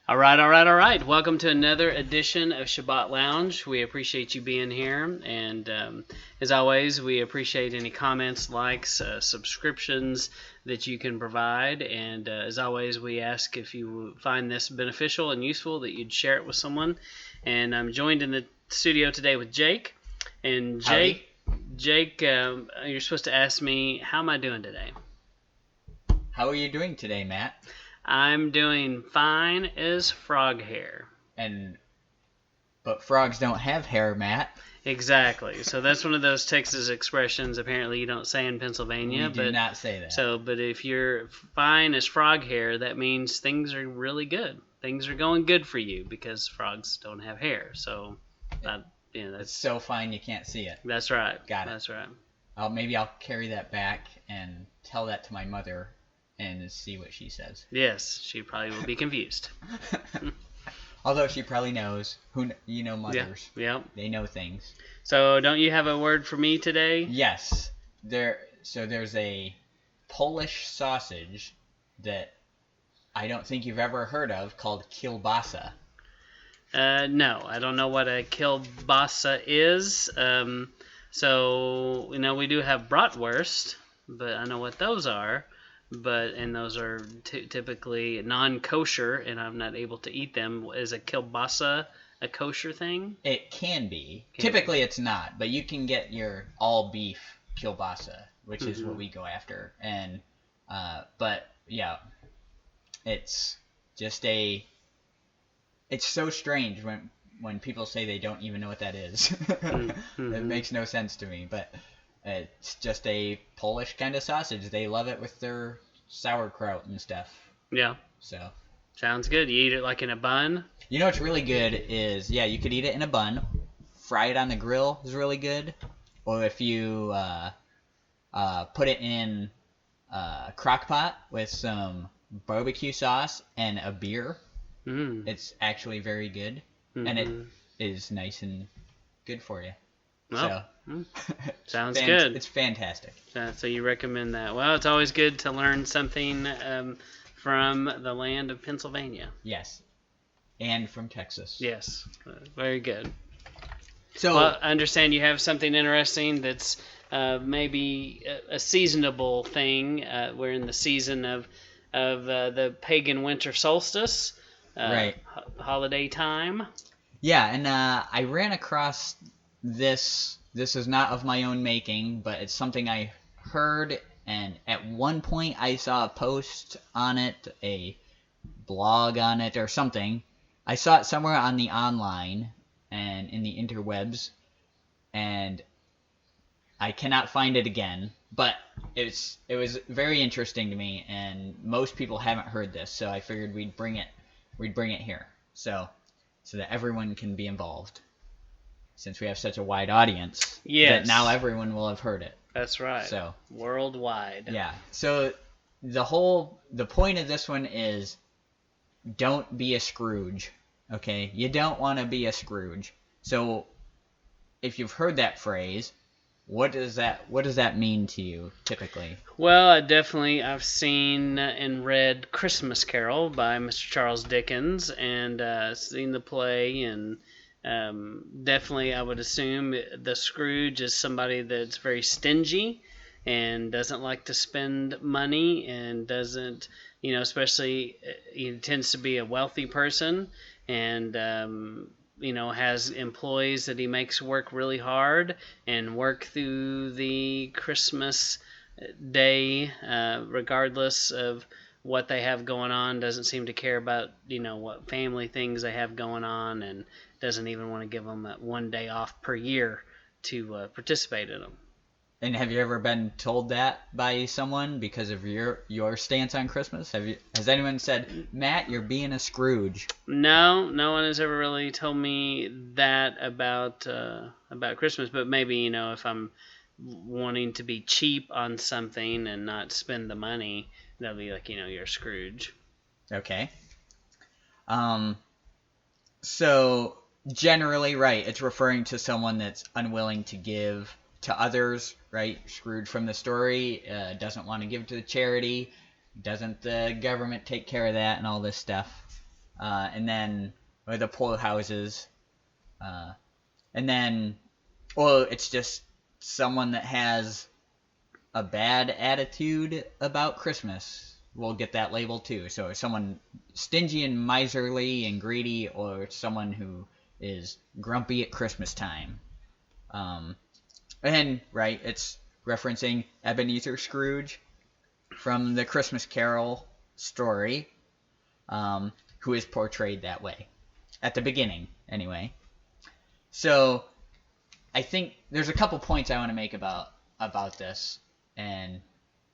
All right, all right, all right. Welcome to another edition of Shabbat Lounge. We appreciate you being here, and as always, we appreciate any comments, likes, subscriptions that you can provide. And as always, we ask if you find this beneficial and useful that you'd share it with someone. And I'm joined in the studio today with Jake. And Jake, you're supposed to ask me, how am I doing today? How are you doing today, Matt? I'm doing fine as frog hair. But frogs don't have hair, Matt. Exactly. So that's one of those Texas expressions apparently you don't say in Pennsylvania. We do not say that. But if you're fine as frog hair, that means things are really good. Things are going good for you because frogs don't have hair. So that's it's so fine you can't see it. That's right. Got it. That's right. Maybe I'll carry that back and tell that to my mother and see what she says. Yes, she probably will be confused. Although she probably knows. Mothers. Yeah. They know things. So don't you have a word for me today? Yes. There's a Polish sausage that I don't think you've ever heard of called kielbasa. No, I don't know what a kielbasa is. We do have bratwurst, but I know what those are. And those are typically non-kosher, and I'm not able to eat them. Is a kielbasa a kosher thing? It can be. Typically it's not, but you can get your all-beef kielbasa, which is what we go after. And but yeah, it's just it's so strange when people say they don't even know what that is. It makes no sense to me, but it's just a Polish kind of sausage. They love it with their sauerkraut and stuff. Yeah. So. Sounds good. You eat it like in a bun? You know what's really good is, you could eat it in a bun. Fry it on the grill is really good. Or if you put it in a crock pot with some barbecue sauce and a beer, it's actually very good. And it is nice and good for you. Well, sounds good. It's fantastic. So you recommend that. Well, it's always good to learn something from the land of Pennsylvania. Yes. And from Texas. Yes. Very good. So I understand you have something interesting that's maybe a seasonable thing. We're in the season of the pagan winter solstice. Right. Holiday time. Yeah, and I ran across this is not of my own making, but it's something I heard, and at one point I saw a post on it, a blog on it or something. I saw it somewhere on the online and in the interwebs, and I cannot find it again, but it was very interesting to me, and most people haven't heard this, so I figured we'd bring it here, so that everyone can be involved. Since we have such a wide audience, that now everyone will have heard it. That's right. So worldwide. Yeah. So the point of this one is, don't be a Scrooge. Okay, you don't want to be a Scrooge. So if you've heard that phrase, what does that mean to you typically? Well, I've seen and read Christmas Carol by Mr. Charles Dickens, and seen the play, and definitely I would assume the Scrooge is somebody that's very stingy and doesn't like to spend money, and doesn't, especially he tends to be a wealthy person, and has employees that he makes work really hard and work through the Christmas day, regardless of what they have going on. Doesn't seem to care about what family things they have going on, and doesn't even want to give them one day off per year to participate in them. And have you ever been told that by someone because of your stance on Christmas? Has anyone said, Matt, you're being a Scrooge? No one has ever really told me that about Christmas. But maybe if I'm wanting to be cheap on something and not spend the money, they'll be like, you're a Scrooge. Okay. So generally, right, it's referring to someone that's unwilling to give to others, right? Scrooge from the story doesn't want to give to the charity. Doesn't the government take care of that and all this stuff? and then or the poor houses, and then, or it's just someone that has a bad attitude about Christmas will get that label too. So someone stingy and miserly and greedy, or someone who is grumpy at Christmas time. And right, it's referencing Ebenezer Scrooge from the Christmas Carol story, who is portrayed that way at the beginning, anyway. So I think there's a couple points I want to make about this, and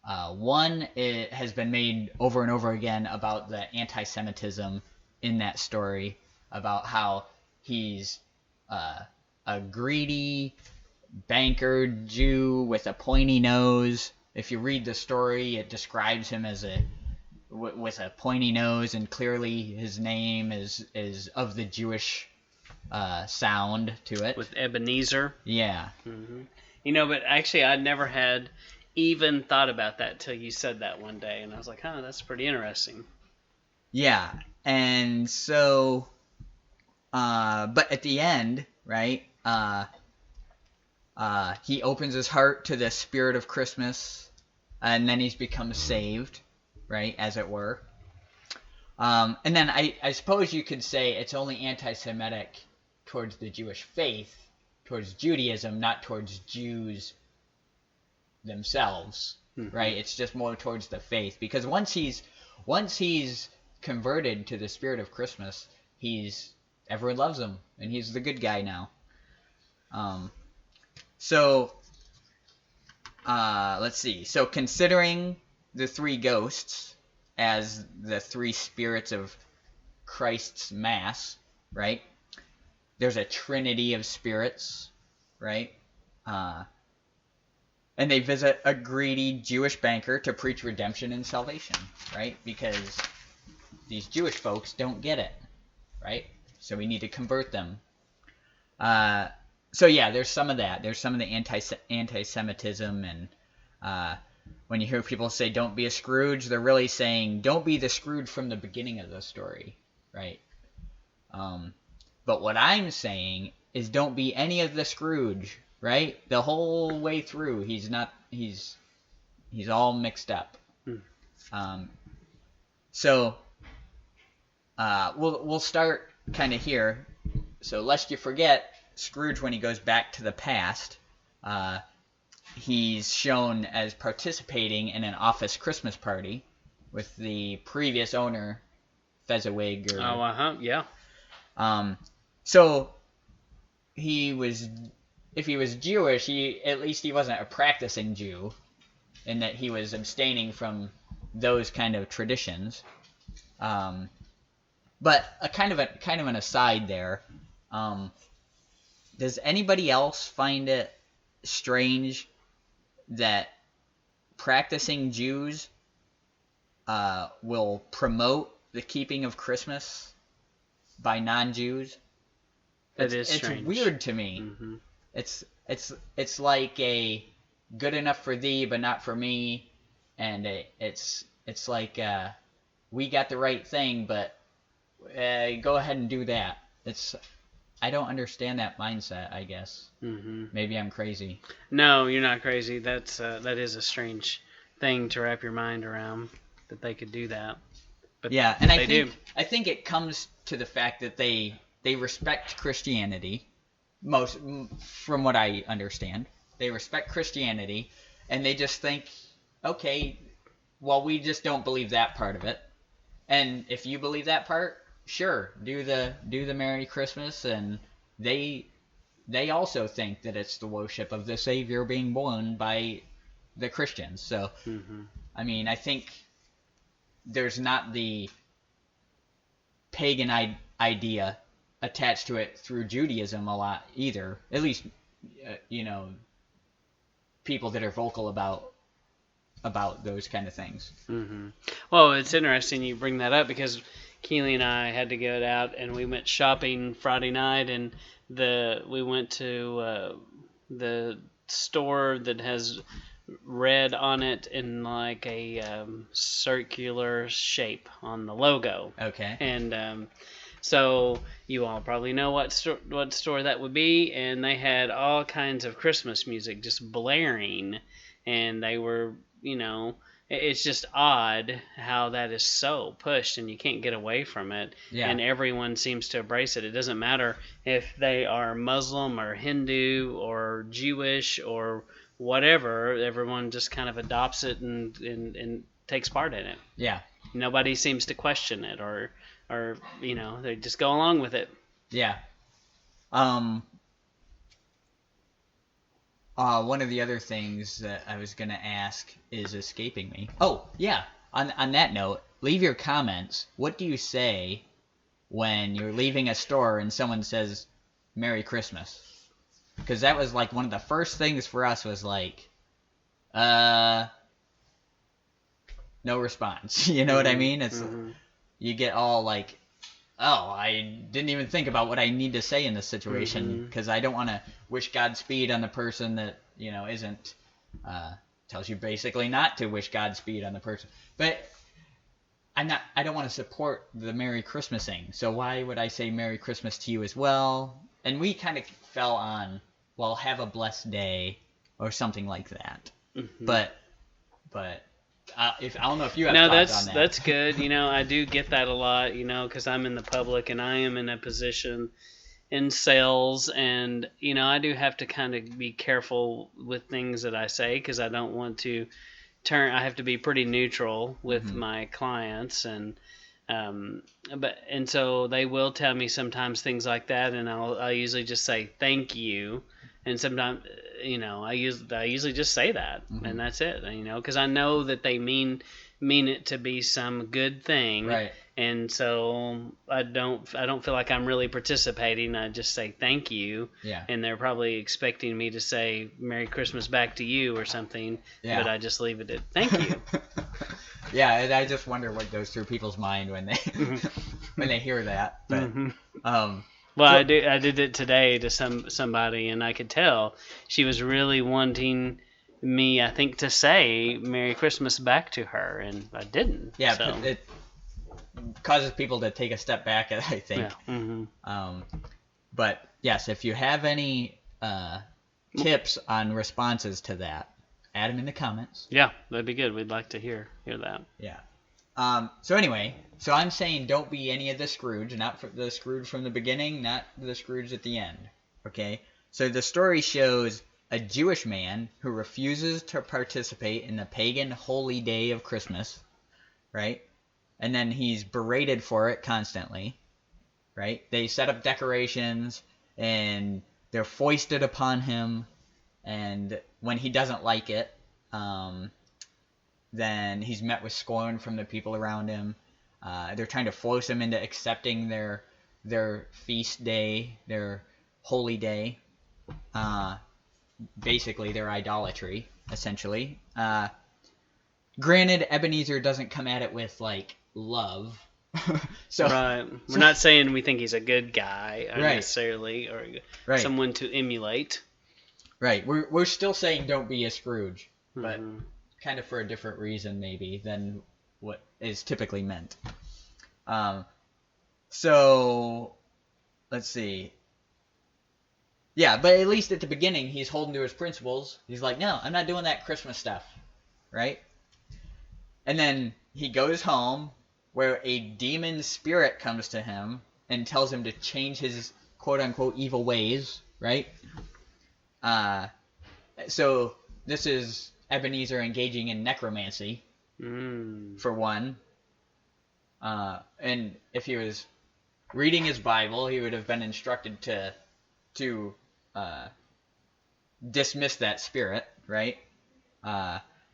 one, it has been made over and over again about the anti-Semitism in that story, about how he's a greedy banker Jew with a pointy nose. If you read the story, it describes him as with a pointy nose, and clearly his name is of the Jewish sound to it. With Ebenezer. Yeah. Mm-hmm. But actually I'd never had even thought about that till you said that one day, and I was like, that's pretty interesting. Yeah. And so, but at the end, right, he opens his heart to the spirit of Christmas, and then he's become saved, right, as it were. And then I suppose you could say it's only anti-Semitic towards the Jewish faith, towards Judaism, not towards Jews themselves, right? It's just more towards the faith, because once he's converted to the spirit of Christmas, everyone loves him, and he's the good guy now. So let's see. So considering the three ghosts as the three spirits of Christ's Mass, right? There's a trinity of spirits, right? And they visit a greedy Jewish banker to preach redemption and salvation, right? Because these Jewish folks don't get it, right? So we need to convert them. So yeah, there's some of that. There's some of the anti-Semitism, and when you hear people say "don't be a Scrooge," they're really saying "don't be the Scrooge from the beginning of the story," right? But what I'm saying is don't be any of the Scrooge, right? The whole way through, he's all mixed up. So we'll start kind of here. So lest you forget, Scrooge, when he goes back to the past, he's shown as participating in an office Christmas party with the previous owner, Fezziwig. Yeah. So if he was Jewish, at least he wasn't a practicing Jew, in that he was abstaining from those kind of traditions. But a kind of an aside there. Does anybody else find it strange that practicing Jews will promote the keeping of Christmas by non-Jews? It's strange. It's weird to me. Mm-hmm. It's like a good enough for thee but not for me, and it's like we got the right thing, but go ahead and do that. I don't understand that mindset, I guess. Mm-hmm. Maybe I'm crazy. No, you're not crazy. That is a strange thing to wrap your mind around, that they could do that. But yeah, and I think it comes to the fact that they respect Christianity, most from what I understand. They respect Christianity, and they just think, okay, well, we just don't believe that part of it. And if you believe that part, sure, do the Merry Christmas, and they also think that it's the worship of the Savior being born by the Christians. So, I mean, I think there's not the pagan idea attached to it through Judaism a lot either. At least, people that are vocal about those kind of things. Mm-hmm. Well, it's interesting you bring that up, because Keely and I had to go out and we went shopping Friday night, and we went to the store that has red on it in like a circular shape on the logo. Okay. And so you all probably know what store that would be, and they had all kinds of Christmas music just blaring, and they were, it's just odd how that is so pushed and you can't get away from it. Yeah. And everyone seems to embrace it. It doesn't matter if they are Muslim or Hindu or Jewish or whatever. Everyone just kind of adopts it and takes part in it. Yeah. Nobody seems to question it or they just go along with it. Yeah. One of the other things that I was gonna ask is escaping me. Oh, yeah. On that note, leave your comments. What do you say when you're leaving a store and someone says Merry Christmas? Because that was like one of the first things for us was like, no response. You know what I mean? It's you get all like, oh, I didn't even think about what I need to say in this situation because I don't want to wish Godspeed on the person that, isn't, tells you basically not to wish Godspeed on the person. But I don't want to support the Merry Christmasing. So why would I say Merry Christmas to you as well? And we kind of fell on, well, have a blessed day or something like that. But if I don't know if you have thoughts on that. No, that's good. I do get that a lot, because I'm in the public and I am in a position in sales, and I do have to kind of be careful with things that I say because I don't want to I have to be pretty neutral with my clients, and so they will tell me sometimes things like that, and I'll usually just say thank you. And sometimes, I usually just say that, and that's it. Because I know that they mean it to be some good thing, right? And so I don't feel like I'm really participating. I just say thank you, yeah. And they're probably expecting me to say Merry Christmas back to you or something, but I just leave it at thank you. Yeah, and I just wonder what goes through people's mind when they hear that. But Well, I did it today to somebody, and I could tell she was really wanting me, I think, to say Merry Christmas back to her, and I didn't. Yeah, so. It causes people to take a step back, I think. Yeah. But yes, if you have any tips on responses to that, add them in the comments. Yeah, that'd be good. We'd like to hear that. Yeah. So anyway, I'm saying don't be any of the Scrooge, not the Scrooge from the beginning, not the Scrooge at the end. Okay? So the story shows a Jewish man who refuses to participate in the pagan holy day of Christmas, right? And then he's berated for it constantly, right? They set up decorations, and they're foisted upon him, and when he doesn't like it, then he's met with scorn from the people around him. They're trying to force him into accepting their feast day, their holy day. Basically, their idolatry, essentially. Granted, Ebenezer doesn't come at it with, like, love. So right. We're not saying we think he's a good guy right. necessarily, or right. someone to emulate. Right. We're still saying don't be a Scrooge, but kind of for a different reason maybe than what is typically meant. So let's see. Yeah, but at least at the beginning he's holding to his principles. He's like, no, I'm not doing that Christmas stuff, right? And then he goes home where a demon spirit comes to him and tells him to change his quote-unquote evil ways, right? So this is Ebenezer engaging in necromancy, for one. And if he was reading his Bible, he would have been instructed to dismiss that spirit, right?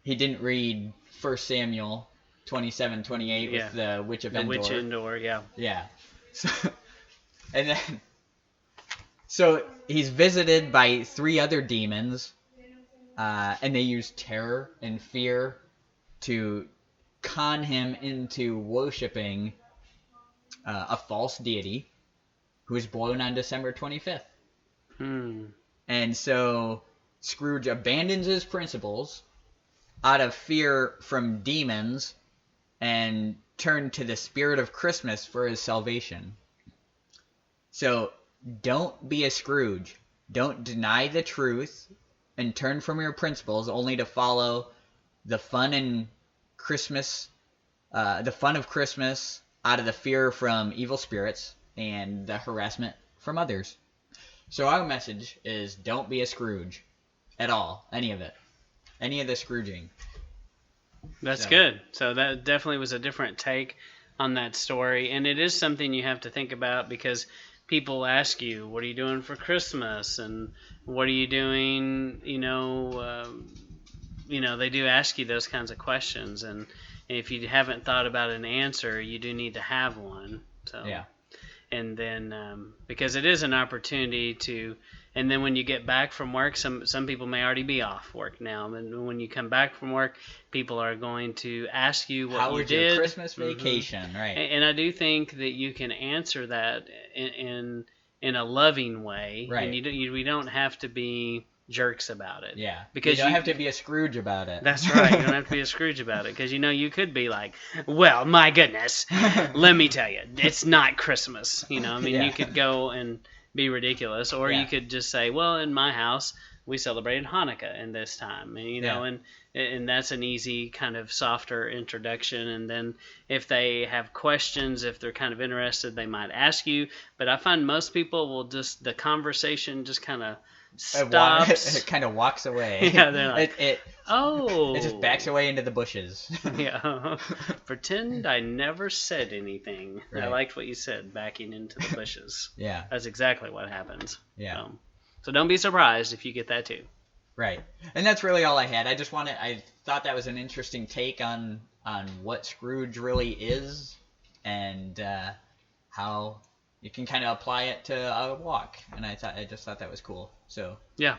He didn't read 1 Samuel 27:28 with the Witch of Endor. The Witch of Endor, yeah. Yeah. So he's visited by 3 other demons, and they use terror and fear to con him into worshiping a false deity who was born on December 25th. And so Scrooge abandons his principles out of fear from demons and turned to the spirit of Christmas for his salvation. So don't be a Scrooge. Don't deny the truth and turn from your principles only to follow the fun and Christmas, the fun of Christmas out of the fear from evil spirits and the harassment from others. So our message is don't be a Scrooge at all, any of it. Any of the Scrooging. That's good. So that definitely was a different take on that story, and it is something you have to think about because people ask you, "What are you doing for Christmas?" and "What are you doing?" They do ask you those kinds of questions, and if you haven't thought about an answer, you do need to have one. So Yeah. And then because it is an opportunity to, and then when you get back from work, some people may already be off work now, and when you come back from work, people are going to ask you what How you was did. your Christmas vacation? Right. And I do think that you can answer that in a loving way, Right. And we don't have to be jerks about it. Yeah. Because you don't have to be a Scrooge about it. That's right. You don't have to be a Scrooge about it because you could be like, well, my goodness, let me tell you, it's not Christmas. Yeah. You could go and be ridiculous, or Yeah. you could just say, well, in my house we celebrated Hanukkah in this time, and that's an easy kind of softer introduction. And then if they have questions, if they're kind of interested, they might ask you. But I find most people will the conversation just kind of stops. It kind of walks away. Yeah, they're like, it just backs away into the bushes. Yeah. Pretend I never said anything. Right. I liked what you said, backing into the bushes. Yeah. That's exactly what happens. Yeah. So don't be surprised if you get that too. Right. And that's really all I had. I thought that was an interesting take on what Scrooge really is and how you can kind of apply it to a walk. And I just thought that was cool. So yeah.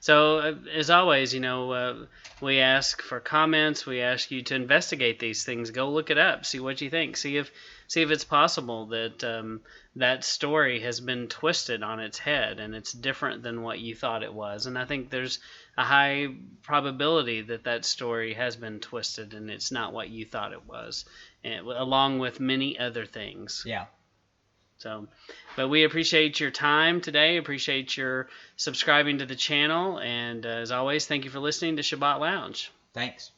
So as always, we ask for comments. We ask you to investigate these things. Go look it up. See what you think. See if it's possible that that story has been twisted on its head and it's different than what you thought it was. And I think there's a high probability that story has been twisted and it's not what you thought it was, along with many other things. Yeah. So, but we appreciate your time today. Appreciate your subscribing to the channel. And as always, thank you for listening to Shabbat Lounge. Thanks.